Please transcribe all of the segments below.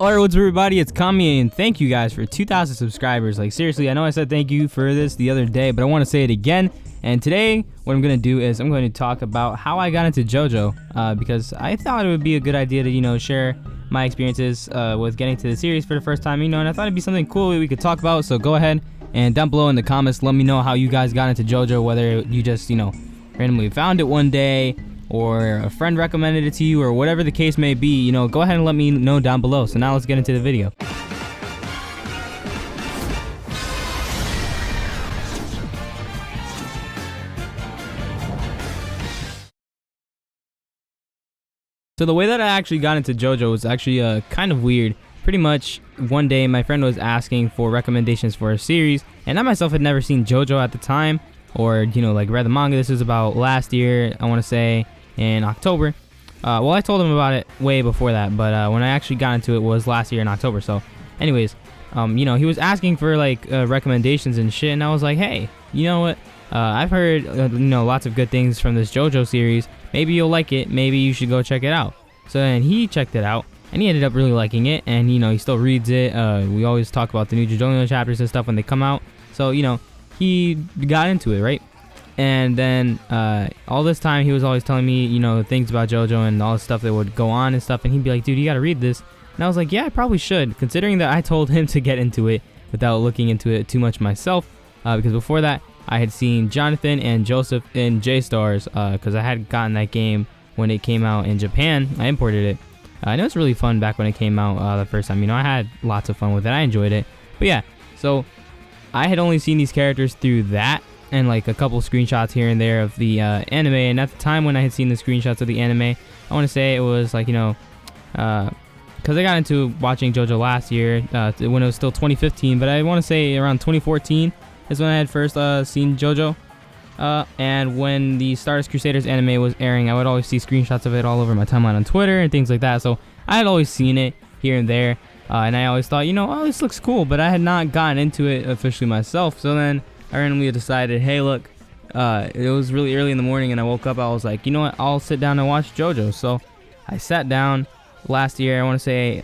Alright, what's up everybody, it's Kami, and thank you guys for 2,000 subscribers. Like seriously, I know I said thank you for this the other day, but I want to say it again. And today, what I'm going to do is I'm going to talk about how I got into JoJo, because I thought it would be a good idea to, share my experiences with getting to the series for the first time, and I thought it'd be something cool we could talk about. So go ahead and down below in the comments, let me know how you guys got into JoJo, whether you just, randomly found it one day, or a friend recommended it to you, or whatever the case may be. Go ahead and let me know down below. So now let's get into the video. So the way that I actually got into JoJo was actually kind of weird. Pretty much one day my friend was asking for recommendations for a series, and I myself had never seen JoJo at the time, or like read the manga. This was about last year, I want to say in October. Well, I told him about it way before that, but when I actually got into it was last year in October. So anyways, he was asking for recommendations and shit, and I was like, hey, you know what, I've heard lots of good things from this JoJo series. Maybe you'll like it, maybe you should go check it out. So then he checked it out, and he ended up really liking it, and he still reads it. We always talk about the new JoJo chapters and stuff when they come out. So he got into it, right? And then all this time he was always telling me things about JoJo and all the stuff that would go on and stuff, and he'd be like, dude, you gotta read this. And I was like, yeah, I probably should, considering that I told him to get into it without looking into it too much myself, because before that I had seen Jonathan and Joseph in J-Stars, because I had gotten that game when it came out in Japan. I imported it. I know it's really fun back when it came out the first time. I had lots of fun with it. I enjoyed it. But yeah, so I had only seen these characters through that, and a couple screenshots here and there of the anime. And at the time when I had seen the screenshots of the anime, I want to say it was because I got into watching JoJo last year when it was still 2015, but I want to say around 2014 is when I had first seen JoJo. And when the Stardust Crusaders anime was airing, I would always see screenshots of it all over my timeline on Twitter and things like that. So I had always seen it here and there, and I always thought, oh, this looks cool, but I had not gotten into it officially myself. So then I randomly decided, hey, look, it was really early in the morning, and I woke up. I was like, you know what, I'll sit down and watch JoJo. So I sat down last year. I want to say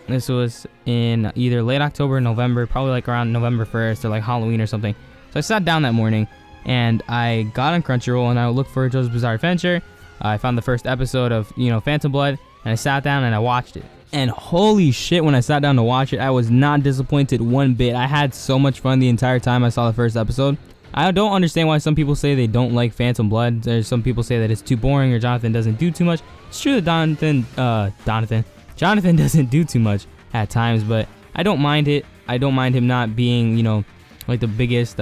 this was in either late October or November, probably around November 1st or Halloween or something. So I sat down that morning, and I got on Crunchyroll, and I looked for JoJo's Bizarre Adventure. I found the first episode of Phantom Blood, and I sat down and I watched it. And holy shit, when I sat down to watch it, I was not disappointed one bit. I had so much fun the entire time I saw the first episode. I don't understand why some people say they don't like Phantom Blood. There's some people say that it's too boring or Jonathan doesn't do too much. It's true that Jonathan doesn't do too much at times, but I don't mind it. I don't mind him not being, the biggest,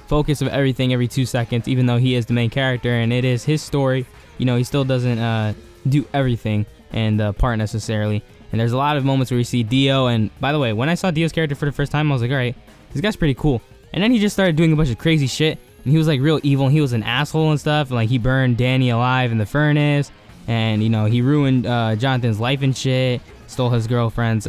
focus of everything every 2 seconds, even though he is the main character and it is his story. He still doesn't do everything and part necessarily. And there's a lot of moments where you see Dio, and by the way, when I saw Dio's character for the first time, I was like, alright, this guy's pretty cool. And then he just started doing a bunch of crazy shit, and he was real evil, and he was an asshole and stuff, and he burned Danny alive in the furnace, and he ruined Jonathan's life and shit, stole his girlfriend's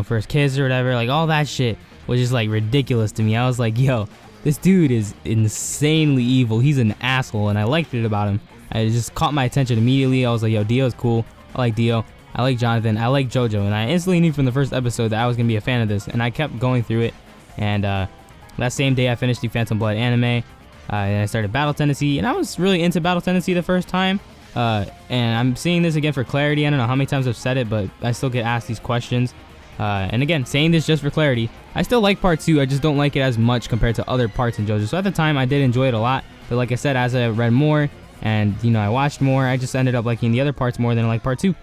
first kiss or whatever. All that shit was just ridiculous to me. I was like, yo, this dude is insanely evil. He's an asshole, and I liked it about him. It just caught my attention immediately. I was like, yo, Dio's cool. I like Dio. I like Jonathan. I like JoJo. And I instantly knew from the first episode that I was going to be a fan of this. And I kept going through it. And that same day, I finished the Phantom Blood anime. And I started Battle Tendency. And I was really into Battle Tendency the first time. And I'm seeing this again for clarity. I don't know how many times I've said it, but I still get asked these questions. And again, saying this just for clarity, I still like part 2. I just don't like it as much compared to other parts in JoJo. So at the time, I did enjoy it a lot. But like I said, as I read more and I watched more, I just ended up liking the other parts more than I like part 2.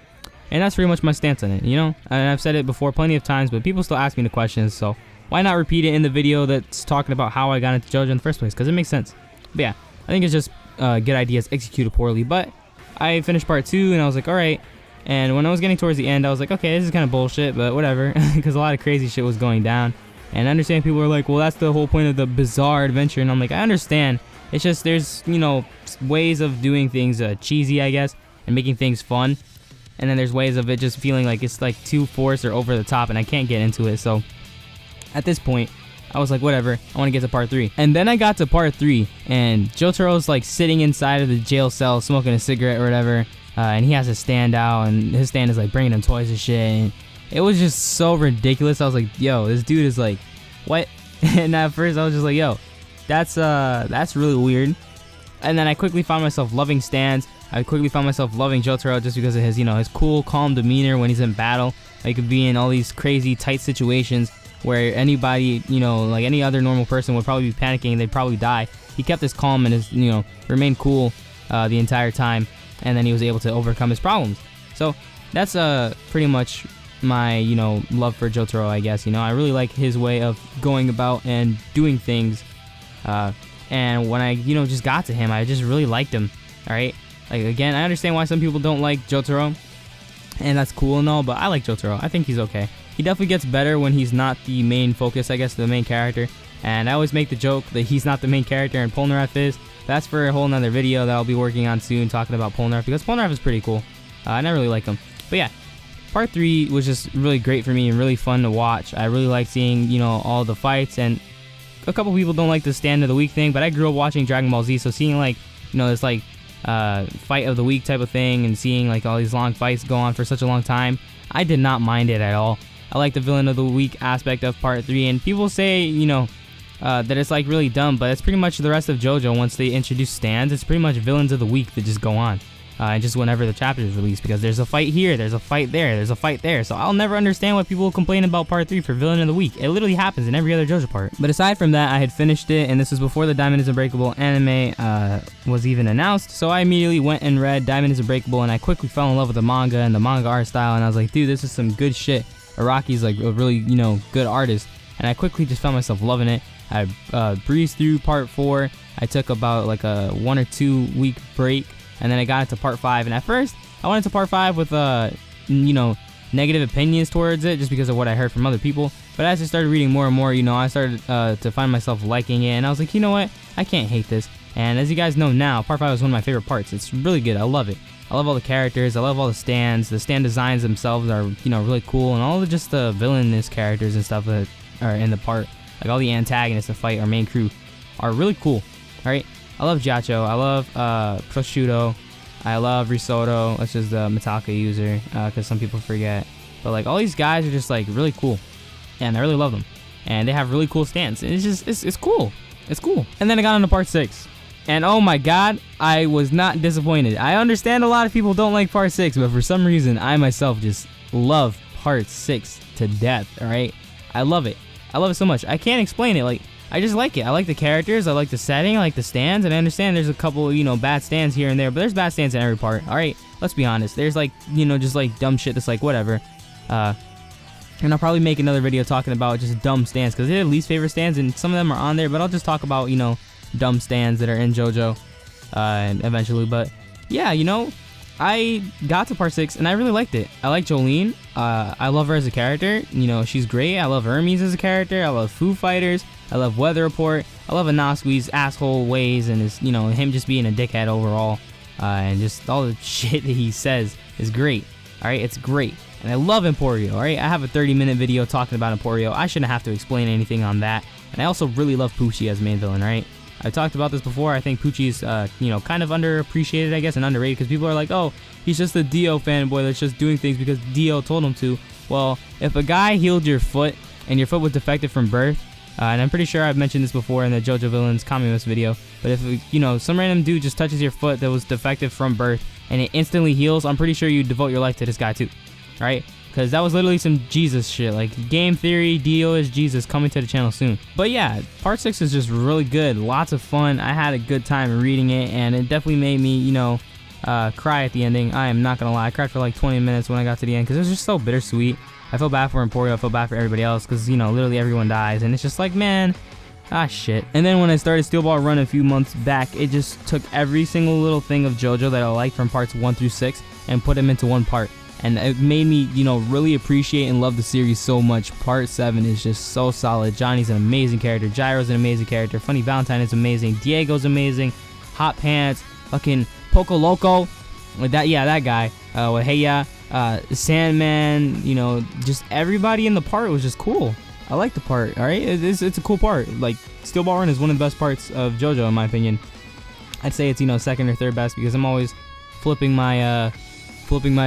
And that's pretty much my stance on it. And I've said it before plenty of times, but people still ask me the questions, so why not repeat it in the video that's talking about how I got into JoJo in the first place, because it makes sense. But yeah, I think it's just good ideas executed poorly. But I finished part 2, and I was like, alright. And when I was getting towards the end, I was like, okay, this is kind of bullshit, but whatever, because a lot of crazy shit was going down. And I understand people are like, well, that's the whole point of the Bizarre Adventure. And I'm like, I understand. It's just there's, ways of doing things cheesy, I guess, and making things fun. And then there's ways of it just feeling like it's too forced or over the top, and I can't get into it. So at this point, I was like, whatever, I want to get to part 3. And then I got to part 3, and Jotaro's sitting inside of the jail cell smoking a cigarette or whatever. and he has a stand out, and his stand is like bringing him toys and shit. And it was just so ridiculous. I was like, yo, this dude is like, what? And at first I was just like, yo, that's really weird. And then I quickly found myself loving stands. I quickly found myself loving Jotaro just because of his, his cool, calm demeanor when he's in battle. He could be in all these crazy, tight situations where anybody, like any other normal person would probably be panicking. They'd probably die. He kept his calm and his, remained cool the entire time. And then he was able to overcome his problems. So that's pretty much my, love for Jotaro, I guess. I really like his way of going about and doing things. And when I, just got to him, I just really liked him. All right. Like, again, I understand why some people don't like Jotaro, and that's cool and all, but I like Jotaro. I think he's okay. He definitely gets better when he's not the main focus, I guess, the main character. And I always make the joke that he's not the main character and Polnareff is. That's for a whole nother video that I'll be working on soon, talking about Polnareff, because Polnareff is pretty cool. And I really like him. But yeah, part 3 was just really great for me and really fun to watch. I really like seeing, all the fights, and a couple people don't like the stand of the week thing, but I grew up watching Dragon Ball Z, so seeing like, this like fight of the week type of thing, and seeing like all these long fights go on for such a long time, I did not mind it at all. I like the villain of the week aspect of part 3, and people say, that it's like really dumb, but it's pretty much the rest of JoJo. Once they introduce stands, it's pretty much villains of the week that just go on. And just whenever the chapter is released, because there's a fight here, there's a fight there, there's a fight there. So I'll never understand why people complain about part 3 for villain of the week. It literally happens in every other JoJo part. But aside from that, I had finished it, and this was before the Diamond is Unbreakable anime was even announced. So I immediately went and read Diamond is Unbreakable, and I quickly fell in love with the manga and the manga art style. And I was like, dude, this is some good shit. Araki's like a really, good artist. And I quickly just found myself loving it. I breezed through part 4. I took about like a 1 or 2 week break. And then I got into part 5, and at first I went into part 5 with negative opinions towards it just because of what I heard from other people. But as I started reading more and more, I started to find myself liking it, and I was like, you know what, I can't hate this. And as you guys know now, part 5 is one of my favorite parts. It's really good. I love it. I love all the characters. I love all the stands. The stand designs themselves are really cool, and all of just the villainous characters and stuff that are in the part, like all the antagonists that fight our main crew, are really cool. All right. I love Giacho, I love Prosciutto, I love Risotto, which is the Metallica user, because some people forget. But like all these guys are just like really cool, and I really love them. And they have really cool stands, and it's cool. It's cool. And then I got on to part 6, and oh my god, I was not disappointed. I understand a lot of people don't like part 6, but for some reason, I myself just love part 6 to death, alright? I love it. I love it so much. I can't explain it, like, I just like it. I like the characters, I like the setting, I like the stands, and I understand there's a couple, bad stands here and there, but there's bad stands in every part. Alright, let's be honest. There's like, just like dumb shit that's like whatever. And I'll probably make another video talking about just dumb stands, because they're least favorite stands, and some of them are on there, but I'll just talk about, dumb stands that are in JoJo eventually. But yeah, I got to part 6, and I really liked it. I like Jolyne. I love her as a character. She's great. I love Hermes as a character. I love Foo Fighters. I love Weather Report. I love Inosuke's asshole ways and his, him just being a dickhead overall. And just all the shit that he says is great. Alright, it's great. And I love Emporio, alright? I have a 30-minute video talking about Emporio. I shouldn't have to explain anything on that. And I also really love Pucci as main villain, alright? I've talked about this before. I think Pucci's, kind of underappreciated, I guess, and underrated, because people are like, oh, he's just a Dio fanboy that's just doing things because Dio told him to. Well, if a guy healed your foot and your foot was defective from birth, and I'm pretty sure I've mentioned this before in the JoJo Villains Communist video, but if, some random dude just touches your foot that was defective from birth and it instantly heals, I'm pretty sure you devote your life to this guy too, right? Because that was literally some Jesus shit, like game theory, Dio is Jesus, coming to the channel soon. But yeah, part 6 is just really good, lots of fun. I had a good time reading it, and it definitely made me, cry at the ending. I am not gonna lie, I cried for like 20 minutes when I got to the end, because it was just so bittersweet. I felt bad for Emporio, I felt bad for everybody else, because, literally everyone dies, and it's just like, man, shit. And then when I started Steel Ball Run a few months back, it just took every single little thing of JoJo that I liked from parts 1 through 6 and put them into one part. And it made me, really appreciate and love the series so much. Part 7 is just so solid. Johnny's an amazing character, Gyro's an amazing character, Funny Valentine is amazing, Diego's amazing, Hot Pants, fucking Poco Loco, with that guy, with Heya, Sandman, just everybody in the part was just cool. I like the part, alright? It's a cool part. Like, Steel Ball Run is one of the best parts of JoJo, in my opinion. I'd say it's, second or third best, because I'm always flipping my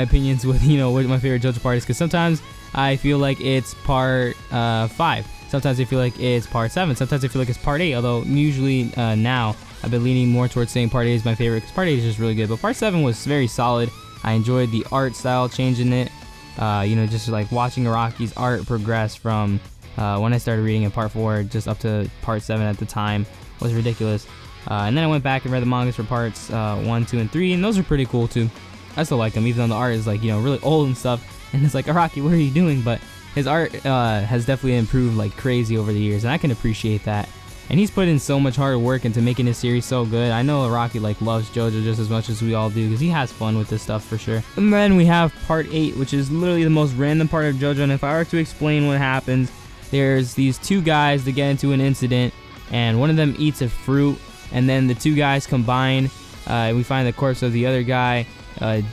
opinions with what my favorite JoJo part is, because sometimes I feel like it's part 5. Sometimes I feel like it's part 7. Sometimes I feel like it's part 8. Although usually now I've been leaning more towards saying part 8 is my favorite, because part 8 is just really good. But part 7 was very solid. I enjoyed the art style change in it. Just like watching Araki's art progress from when I started reading in part 4 just up to part 7 at the time was ridiculous. And then I went back and read the mangas for parts 1, 2, and 3, and those are pretty cool too. I still like them, even though the art is like really old and stuff. And it's like, Araki, what are you doing? But his art has definitely improved like crazy over the years, and I can appreciate that. And he's put in so much hard work into making his series so good. I know Araki like loves JoJo just as much as we all do, because he has fun with this stuff for sure. And then we have part 8, which is literally the most random part of JoJo. And if I were to explain what happens, there's these two guys that get into an incident, and one of them eats a fruit, and then the two guys combine. We find the corpse of the other guy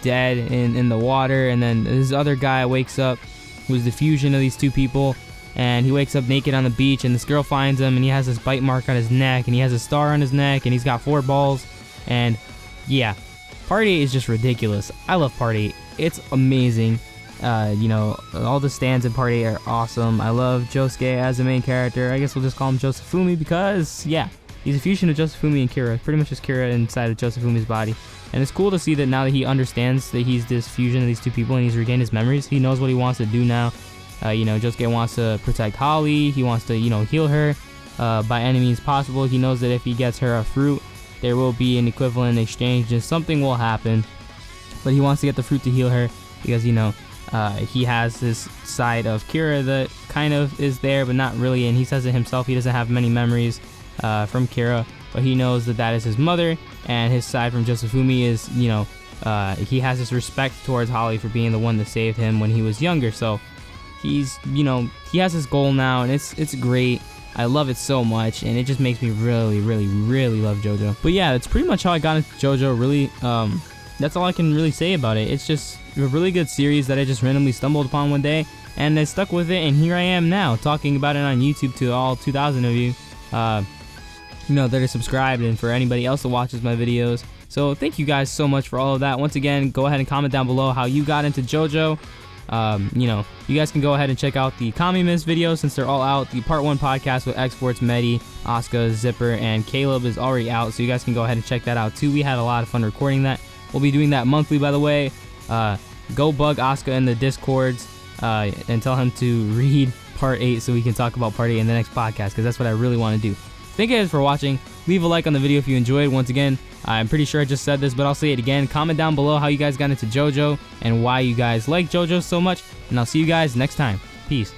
dead in the water, and then this other guy wakes up, who's the fusion of these two people, and he wakes up naked on the beach, and this girl finds him, and he has this bite mark on his neck, and he has a star on his neck, and he's got 4 balls. And yeah, part 8 is just ridiculous. I love part 8. It's amazing. All the stands in part 8 are awesome. I love Josuke as the main character. I guess we'll just call him Josefumi, because yeah, he's a fusion of Josefumi and Kira. Pretty much just Kira inside of Josefumi's body. And it's cool to see that now that he understands that he's this fusion of these two people and he's regained his memories, he knows what he wants to do now. Josuke wants to protect Holly. He wants to, heal her by any means possible. He knows that if he gets her a fruit, there will be an equivalent exchange and something will happen. But he wants to get the fruit to heal her because, he has this side of Kira that kind of is there, but not really. And he says it himself. He doesn't have many memories from Kira, but he knows that that is his mother. And his side from Josefumi is, he has this respect towards Holly for being the one that saved him when he was younger. So he's, he has his goal now, and it's great. I love it so much, and it just makes me really, really, really love JoJo. But yeah, that's pretty much how I got into JoJo. Really, that's all I can really say about it. It's just a really good series that I just randomly stumbled upon one day, and I stuck with it, and here I am now talking about it on YouTube to all 2,000 of you. That are subscribed, and for anybody else that watches my videos. So thank you guys so much for all of that. Once again, go ahead and comment down below how you got into JoJo. You guys can go ahead and check out the Kami-Mist videos since they're all out. The part 1 podcast with X-Force, Medi, Asuka, Zipper, and Caleb is already out, so you guys can go ahead and check that out too. We had a lot of fun recording that. We'll be doing that monthly, by the way. Go bug Asuka in the Discords and tell him to read part 8 so we can talk about part 8 in the next podcast, because that's what I really want to do. Thank you guys for watching. Leave a like on the video if you enjoyed. Once again, I'm pretty sure I just said this, but I'll say it again. Comment down below how you guys got into JoJo and why you guys like JoJo so much. And I'll see you guys next time. Peace.